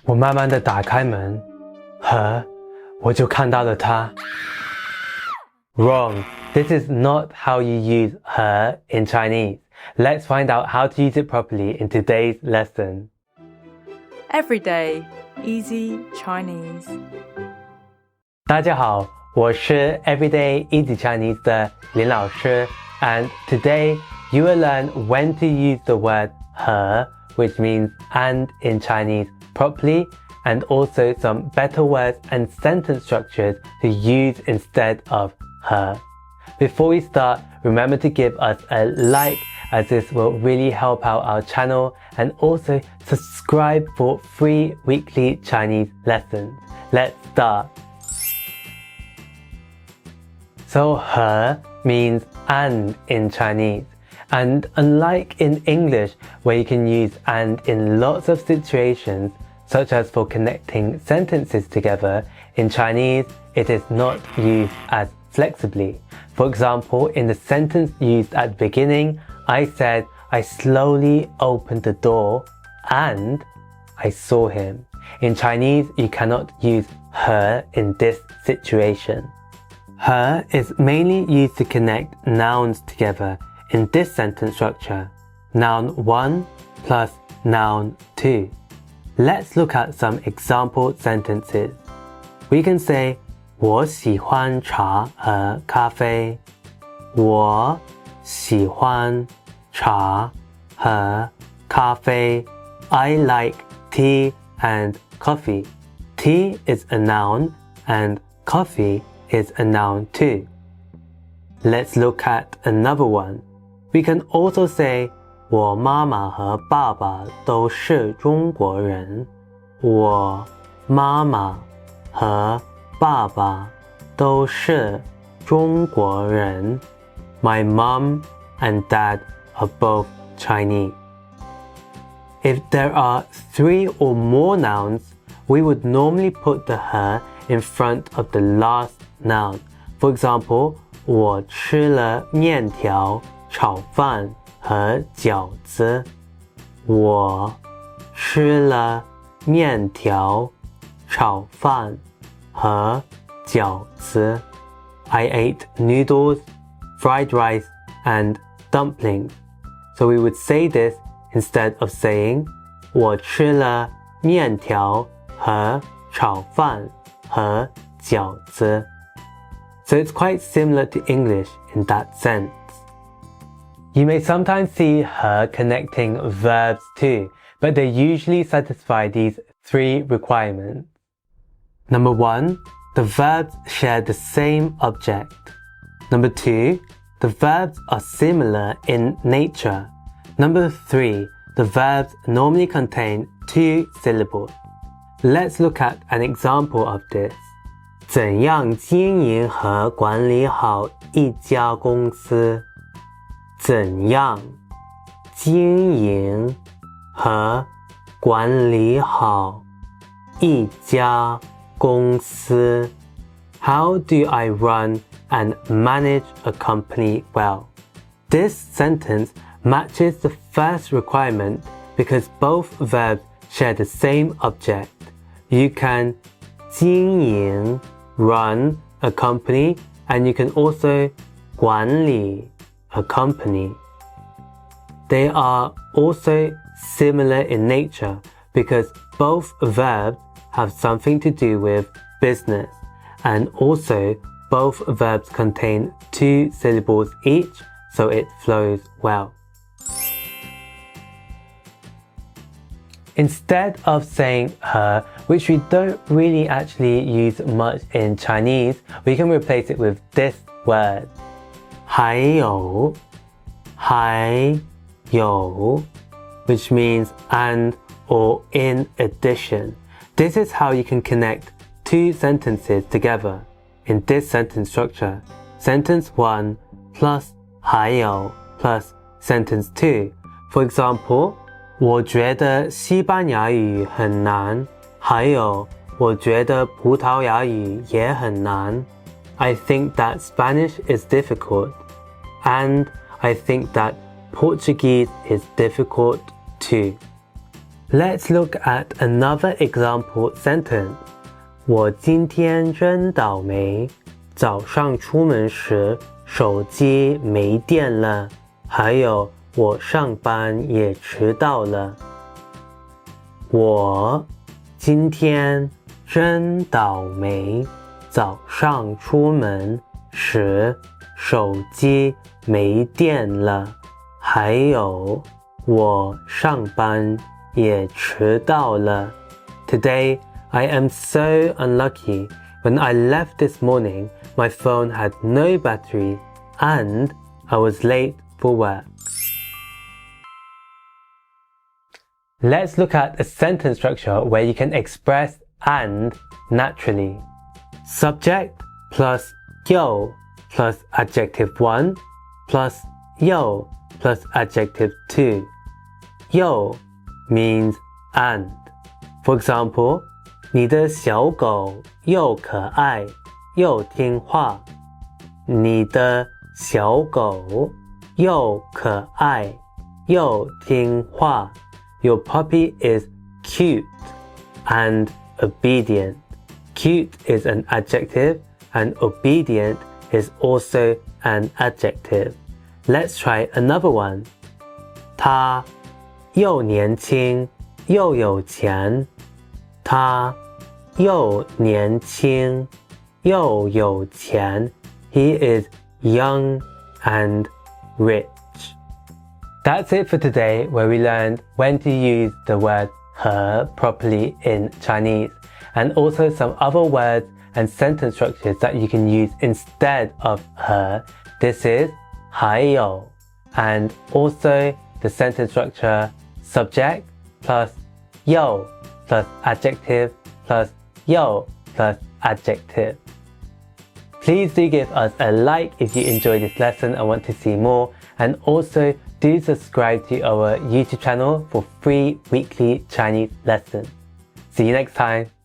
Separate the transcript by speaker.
Speaker 1: 我慢慢地打开门，我就看到了他。Wrong. This is not how you use 和 in Chinese. Let's find out how to use it properly in today's lesson.
Speaker 2: Everyday, easy Chinese.
Speaker 1: 大家好，我是 Everyday Easy Chinese 的林老师 and today you will learn when to use the word 和 which means and in Chinese properly and also some better words and sentence structures to use instead of 和. Before we start, remember to give us a like as this will really help out our channel and also subscribe for free weekly Chinese lessons. Let's start. So 和 means and in Chinese. And unlike in English, where you can use and in lots of situations, such as for connecting sentences together, in Chinese, it is not used as flexibly. For example, in the sentence used at the beginning, I said, I slowly opened the door and I saw him. In Chinese, you cannot use 和 in this situation. 和 is mainly used to connect nouns together in this sentence structure. Noun 1 plus noun 2. Let's look at some example sentences. We can say, 我喜欢茶和咖啡。我喜欢茶和咖啡。I like tea and coffee. Tea is a noun and coffee is a noun too. Let's look at another one. We can also say, 我妈妈和爸爸都是中国人。我妈妈和爸爸都是中国人。My mom and dad are both Chinese. If there are 3 or more nouns, we would normally put the 和 in front of the last noun. For example, 我吃了面条、炒饭和饺子。我吃了面条、炒饭和饺子。I ate noodles, fried rice, and dumplings. So we would say this instead of saying 我吃了面条和炒饭和饺子. So it's quite similar to English in that sense. You may sometimes see 和 connecting verbs too, but they usually satisfy these 3 requirements. Number 1, the verbs share the same object. Number 2, the verbs are similar in nature. Number 3, the verbs normally contain 2 syllables. Let's look at an example of this. 怎样经营和管理好一家公司？怎样经营和管理好一家公司？ How do I run and manage a company well? This sentence matches the first requirement because both verbs share the same object. You can 经营 run a company and you can also 管理 a company. They are also similar in nature because both verbs have something to do with business and also both verbs contain 2 syllables each, so it flows well. Instead of saying 和, which we don't really actually use much in Chinese, we can replace it with this word. 还有 which means and or in addition. This is how you can connect 2 sentences together in this sentence structure. Sentence 1 plus 还有 plus sentence 2. For example, 我觉得西班牙语很难，还有我觉得葡萄牙语也很难。I think that Spanish is difficult, and I think that Portuguese is difficult too. Let's look at another example sentence. 我今天真倒霉，早上出门时手机没电了，还有我上班也迟到了。我今天真倒霉，早上出门时手机没电了，还有我上班也迟到了。Today, I am so unlucky. When I left this morning, my phone had no battery and I was late for work. Let's look at a sentence structure where you can express and naturally. Subject plus yo plus adjective 1 plus yo plus adjective 2. Yo means and. For example, 你的小狗又可爱又听话。你的小狗又可爱又听话。Your puppy is cute and obedient. Cute is an adjective and obedient is also an adjective. Let's try another one. 他又年轻又有钱。他又年轻又有钱。He is young and rich. That's it for today, where we learned when to use the word her properly in Chinese, and also some other words and sentence structures that you can use instead of her. This is 还有, and also the sentence structure subject plus 有 plus adjective plus 有 plus adjective. Please do give us a like if you enjoyed this lesson and want to see more, and also do subscribe to our YouTube channel for free weekly Chinese lessons. See you next time.